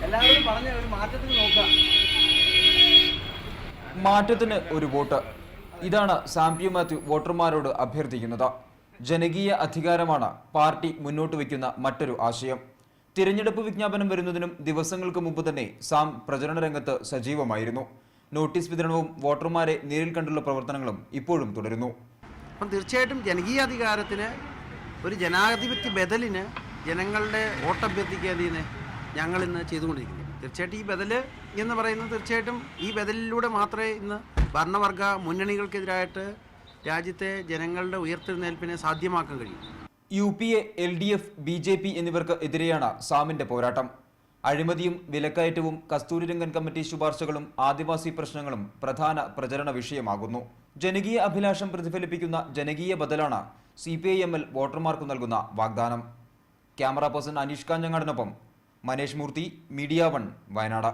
എല്ലാവരും പറഞ്ഞ ഒരു മാറ്റത്തിന് നോക്കാം. മാറ്റത്തിന് ഒരു വോട്ട്. ഇതാണ് സാം പി മാത്യു വോട്ടർമാരോട് അഭ്യർത്ഥിക്കുന്നത്. ജനകീയ അധികാരമാണ് പാർട്ടി മുന്നോട്ട് വയ്ക്കുന്ന മറ്റൊരു ആശയം. തിരഞ്ഞെടുപ്പ് വിജ്ഞാപനം വരുന്നതിനും ദിവസങ്ങൾക്ക് മുമ്പ് തന്നെ സാം പ്രചരണ രംഗത്ത് സജീവമായിരുന്നു. നോട്ടീസ് വിതരണവും വോട്ടർമാരെ നേരിൽ കണ്ടുള്ള പ്രവർത്തനങ്ങളും ഇപ്പോഴും തുടരുന്നു. അപ്പം തീർച്ചയായിട്ടും ജനകീയ അധികാരത്തിന്, ഒരു ജനാധിപത്യ ബദലിന് ജനങ്ങളുടെ വോട്ടഭ്യർത്ഥിക്കാതെ ഞങ്ങൾ ഇന്ന് ചെയ്തുകൊണ്ടിരിക്കുന്നു. തീർച്ചയായിട്ടും ഈ ബദൽ എന്ന് പറയുന്നത് തീർച്ചയായിട്ടും ഈ ബദലിലൂടെ മാത്രമേ ഇന്ന് ഭരണവർഗ മുന്നണികൾക്കെതിരായിട്ട് രാജ്യത്തെ ജനങ്ങളുടെ ഉയർത്തെഴുന്നേൽപ്പിനെ സാധ്യമാക്കാൻ കഴിയും. UPA, LDF, BJP എന്നിവർക്ക് എതിരെയാണ് സാമിന്റെ പോരാട്ടം. അഴിമതിയും വിലക്കയറ്റവും കസ്തൂരിരംഗൻ കമ്മിറ്റി ശുപാർശകളും ആദിവാസി പ്രശ്നങ്ങളും പ്രധാന പ്രചരണ വിഷയമാകുന്നു. ജനകീയ അഭിലാഷം പ്രതിഫലിപ്പിക്കുന്ന ജനകീയ ബദലാണ് CPIML വോട്ടർമാർക്ക് നൽകുന്ന വാഗ്ദാനം. ക്യാമറ പേഴ്സൺ അനീഷ് കാഞ്ഞങ്ങാടിനൊപ്പം മനേഷ് മൂർത്തി, മീഡിയ 1, വയനാട്.